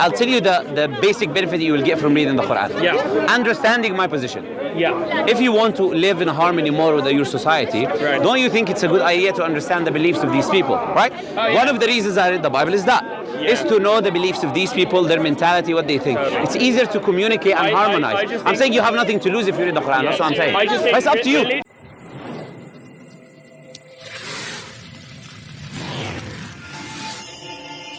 I'll tell you the basic benefit you will get from reading the Quran. Yeah. Understanding my position. Yeah. If you want to live in harmony more with your society, Right. don't you think it's a good idea to understand the beliefs of these people, right? Yeah. One of the reasons I read the Bible is that. Yeah. Is to know the beliefs of these people, their mentality, what they think. Totally. It's easier to communicate and I harmonize. just I'm think- saying you have nothing to lose if you read the Quran. That's what I'm saying. I just think But it's up to you.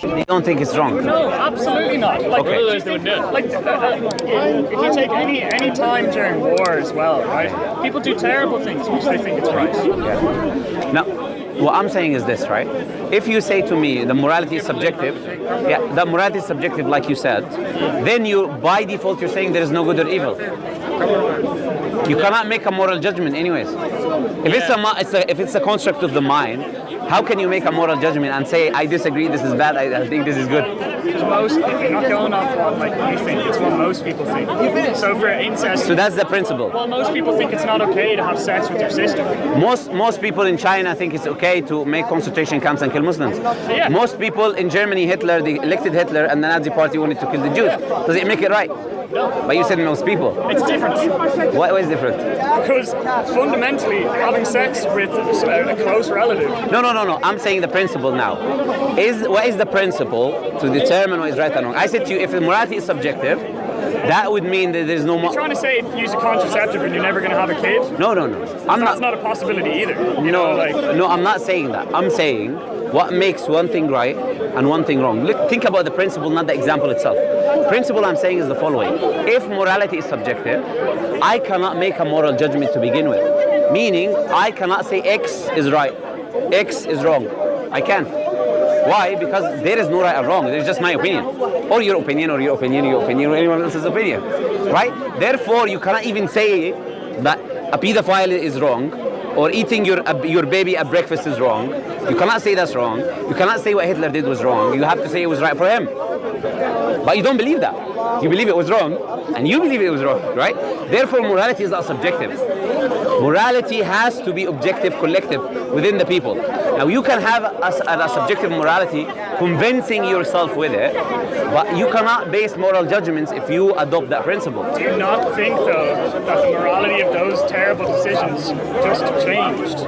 You don't think it's wrong? No, absolutely not. Like, Okay. otherwise they would do it. Like, if you take any time during war as well, right? People do terrible things which they think it's right. Now, what I'm saying is this, right? If you say to me the morality is subjective, yeah, the morality is subjective, like you said, then you, by default, you're saying there is no good or evil. You cannot make a moral judgment, anyways. If it's a construct of the mind, how can you make a moral judgment and say, I disagree, this is bad, I think this is good? Because most people, you're not going off what like you think, it's what most people think. So for incest, So that's the principle. well, most people think it's not okay to have sex with your sister. Most people in China think it's okay to make concentration camps and kill Muslims. Yeah. Most people in Germany, they elected Hitler and the Nazi party wanted to kill the Jews. Does it make it right? No, But you said most people. it's different. What is different? Because fundamentally, having sex with a close relative. No. I'm saying the principle now. What is the principle to determine what is right and wrong? I said to you, if the morality is subjective, that would mean that there's no You're more. trying to say use a contraceptive and you're never going to have a kid? No. That's not a possibility either. You know, like, No, I'm not saying that. I'm saying what makes one thing right and one thing wrong. Look, think about the principle, not the example itself. Principle I'm saying is the following. If morality is subjective, I cannot make a moral judgment to begin with. Meaning, I cannot say X is right, X is wrong. I can't. Why? Because there is no right or wrong. There's just my opinion. Or your opinion, or your opinion, or your opinion, or anyone else's opinion. Right? Therefore, you cannot even say that a pedophile is wrong, or eating your baby at breakfast is wrong. You cannot say that's wrong. You cannot say what Hitler did was wrong. You have to say it was right for him. But you don't believe that. You believe it was wrong, and you believe it was wrong, right? Therefore, morality is not subjective. Morality has to be objective, collective, within the people. Now, you can have a subjective morality, convincing yourself with it, but you cannot base moral judgments if you adopt that principle. do you not think, though, that the morality of those terrible decisions just changed?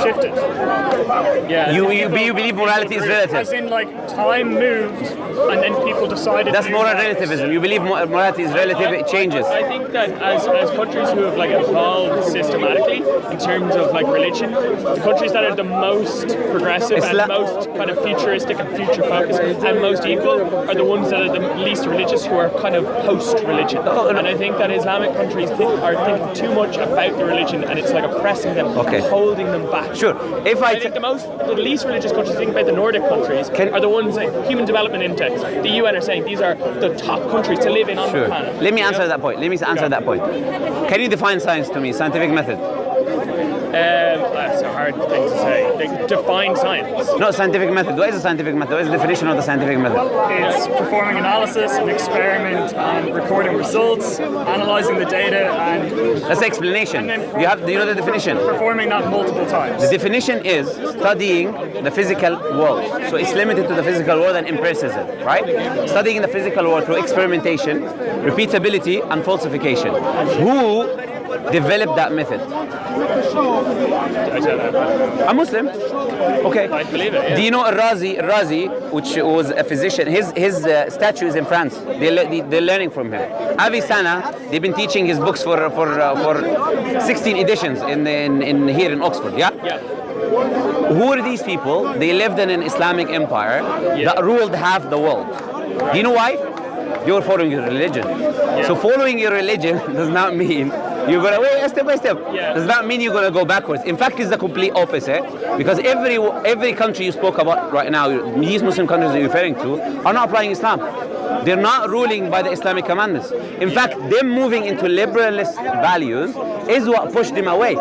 Shifted? Yeah. You believe morality is relative. As in, like, time moved, and then people decided That's to moral relativism. You believe morality is relative, it changes. I think that as countries who have like evolved systematically in terms of like religion, the countries that are the most progressive and most kind of futuristic and future focused and most equal are the ones that are the least religious, who are kind of post-religion. And I think that Islamic countries are thinking too much about the religion, and it's like oppressing them, Okay. holding them back. Sure. If I think the least religious countries, think about the Nordic countries, are the ones like Human Development Index. The UN are saying these are the top countries to live in on the planet. Let me answer that point. Can you define science to me, scientific method? That's a hard thing to say. Like, define science. No, scientific method. What is a scientific method? What is the definition of the scientific method? It's performing analysis and experiment and recording results, analyzing the data, and That's the explanation. Do you know the definition? performing that multiple times. The definition is studying the physical world. So it's limited to the physical world and empiricism, right? Studying the physical world through experimentation, repeatability, and falsification. Who developed that method? I said that. A Muslim. Okay. I believe it. Yeah. Do you know Razi, which was a physician? His statue is in France. They're learning from him. Avicena, they've been teaching his books for 16 editions in here in Oxford. Yeah. Yeah. Who are these people? They lived in an Islamic empire that ruled half the world. Do you know why? You're following your religion. So following your religion does not mean you're gonna wait step by step. Does not mean you're gonna go backwards. In fact, it's the complete opposite. Because every country you spoke about right now, these Muslim countries that you're referring to, are not applying Islam. They're not ruling by the Islamic commandments. In fact, them moving into liberalist values is what pushed them away.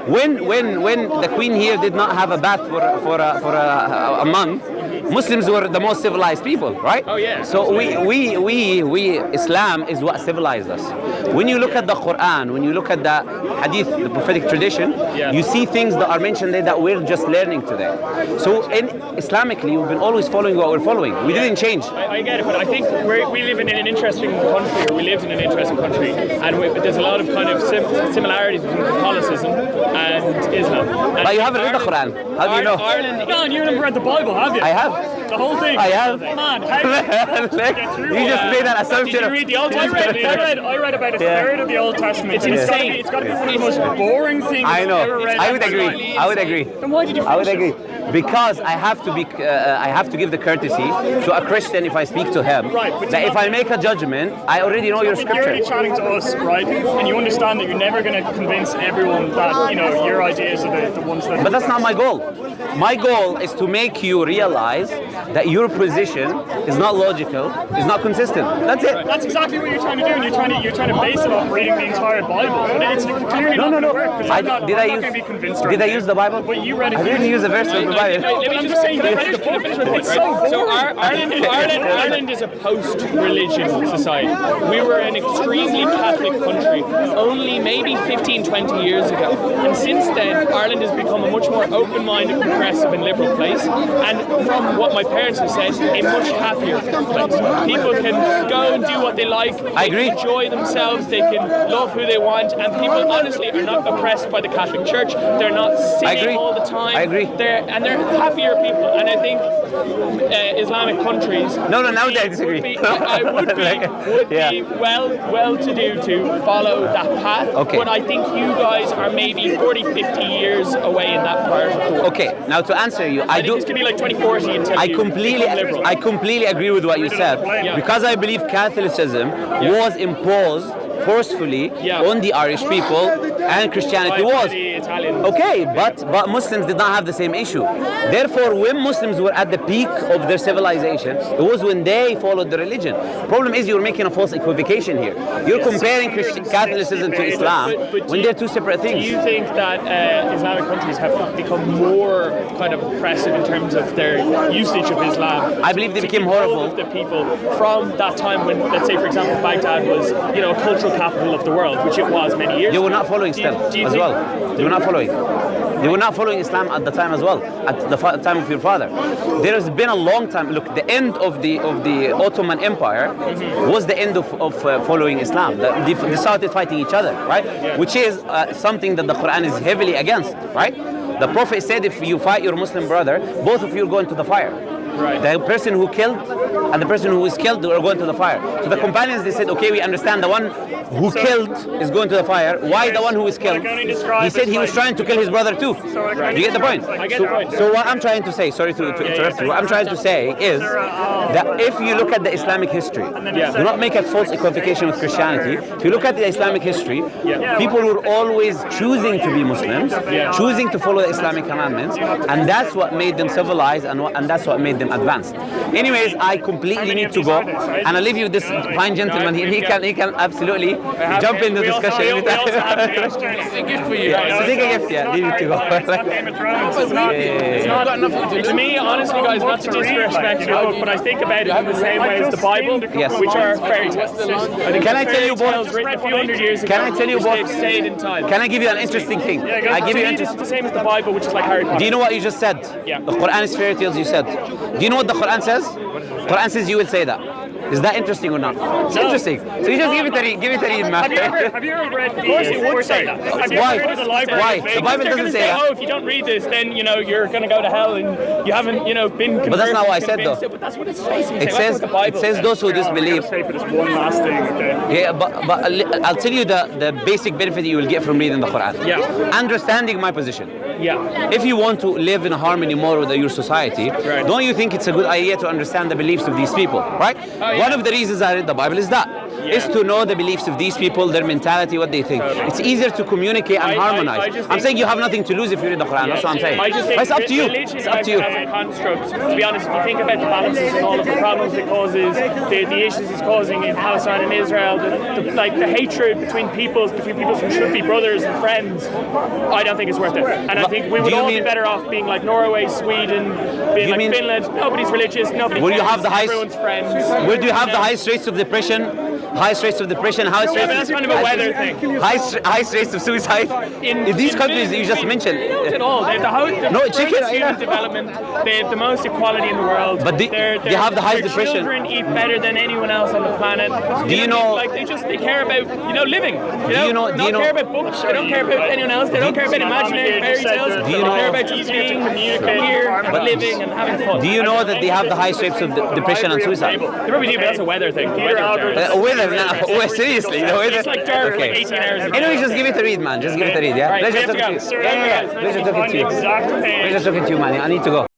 When the Queen here did not have a bath for a month, Muslims were the most civilized people, right? Oh yeah. So we Islam is what civilized us. When you look at the Quran, when you look at the Hadith, the prophetic tradition, you see things that are mentioned there that we're just learning today. So Islamically, we've been always following what we're following. We didn't change. I get it, but I think we live in an interesting country, or we lived in an interesting country, and there's a lot of kind of similarities between Catholicism and Islam. And But you haven't read the Quran. How do you know? Ireland, Man, you haven't read the Bible, have you? I have. The whole thing? I have. Man, how You just made that assumption. Did you read the Old Testament? I read about a third of the Old Testament. It's insane. It's got to be one of the most boring things I know. I've ever read. I would agree. I would agree. Then why did you I would finish agree it? because I have to give the courtesy to a Christian if I speak to him. Right, but That if I make a judgment, I already know your But you're already scripture. chatting to us, right? And you understand that you're never going to convince everyone that, your ideas are the ones that... But that's not my goal. My goal is to make you realize that your position is not logical, is not consistent. That's it. That's exactly what you're trying to do, and you're trying to base it off reading the entire Bible. But it's clearly not going to work, because I'm not going to be convinced right Did I now. use the Bible? But you read it. I didn't use a verse of the Bible. But I'm just saying, can I finish with it? It's so boring. So Ireland is a post-religion society. We were an extremely Catholic country only maybe 15, 20 years ago. And since then, Ireland has become a much more open-minded, progressive and liberal place. And from what my parents have said, a much happier place. People can go and do what they like. I agree. They can enjoy themselves. They can love who they want. And people honestly are not oppressed by the Catholic Church. They're not sinning all the time. I agree. They're happier people. And I think Islamic countries... No, now I disagree. would be well-to-do to follow that path. Okay. But I think you guys are maybe 40, 50 years away in that part of the world. Okay, now to answer you, I think this could be like 2040 until I you become liberal. completely agree with what you said. Yeah. Because I believe Catholicism was imposed forcefully on the Irish people, and Christianity By was. the Italians. Okay, but Muslims did not have the same issue. Therefore, when Muslims were at the peak of their civilization, it was when they followed the religion. Problem is, you're making a false equivocation here. You're comparing Catholicism to Islam when they're two separate things. Do you think that Islamic countries have become more kind of oppressive in terms of their usage of Islam? I believe they to became keep hold horrible. of the people from that time when, let's say, for example, Baghdad was, a cultural capital of the world, which it was many years They were ago. not following Do you as think- well. They were not following. They were not following Islam at the time as well, at the time of your father. There has been a long time. Look, the end of the Ottoman Empire was the end of following Islam. They started fighting each other, right? Which is something that the Quran is heavily against, right? The Prophet said, if you fight your Muslim brother, both of you are going to the fire. Right. The person who killed and the person who is killed are going to the fire. So the companions, they said, okay, we understand the one who killed is going to the fire. Why the one who is killed? He said he was trying to kill his brother too. Do you get the point? I get the point. So what I'm trying to say, sorry to interrupt you, what I'm trying to say is that if you look at the Islamic history, do not make a false equivocation with Christianity. If you look at the Islamic history, people were always choosing to be Muslims, choosing to follow the Islamic commandments, and that's what made them civilized, and that's what made them advanced. Anyways, I completely need to go, and I'll leave you with this fine gentleman. He can absolutely jump in the discussion every time. It's a gift for you. So take a gift, leave it to go. It's not To me, honestly, guys, not to disrespect you, but I think about it in the same way as the Bible, Yes. which are fairy tales. Can I tell you Fairy tales both? written a few hundred years ago, Can I tell you which both? they've stayed in time. Can I give you an interesting thing? I give you It's the same as the Bible, which is like Harry Potter. Do you know what you just said? Yeah. The Quran is fairy tales, you said. Do you know what the Quran says? Quran says you will say that. Is that interesting or not? It's interesting. So you just give it a read, man. Have you ever read the... Of course it would say that. Have you Why? ever heard of the library? Why? of The Bible They're doesn't gonna say say, that. oh, if you don't read this, then you're going to go to hell, and you haven't been converted. But that's not what I said, convinced though. But that's what it's facing. It says those who disbelieve. Say for this one last thing, okay? Yeah, but I'll tell you the basic benefit you will get from reading the Quran. Yeah. Understanding my position. Yeah. If you want to live in harmony more with your society, Right. don't you think it's a good idea to understand the beliefs of these people, right? yeah. One of the reasons I read the Bible is that. is to know the beliefs of these people, their mentality, what they think. It's easier to communicate and harmonize. I'm saying you have nothing to lose if you read the Quran. That's what I'm saying. But it's up to you. It's up to you. As a construct, to be honest, if you think about the balances and all of the problems it causes, the issues it's causing in Palestine and Israel, the hatred between peoples who should be brothers and friends, I don't think it's worth it. And I think we would all be better off being like Norway, Sweden, being like Finland. Nobody's religious, nobody cares, everyone's friends. Would you have the highest rates of depression? Highest rates of depression, highest rates that's kind of a weather thing. Highest rates of suicide in these countries that you just mentioned. Not at all. They have the student development. They have the most equality in the world. But they have the highest depression. Children eat better than anyone else on the planet. Do you know? Like they care about living. They don't care about books. They don't care about anyone else. They don't care about imaginary fairy tales. They care about just being here and living and having fun. Do you know that they have the highest rates of depression and suicide? They probably do, but that's a weather thing. Weather, seriously, the weather. It's like dark for 18 hours. Anyway, just give it a read, man. Just give it a read, yeah? Right, Pleasure talking to you. Yeah. Pleasure talking to you. Pleasure talking to you, man. I need to go.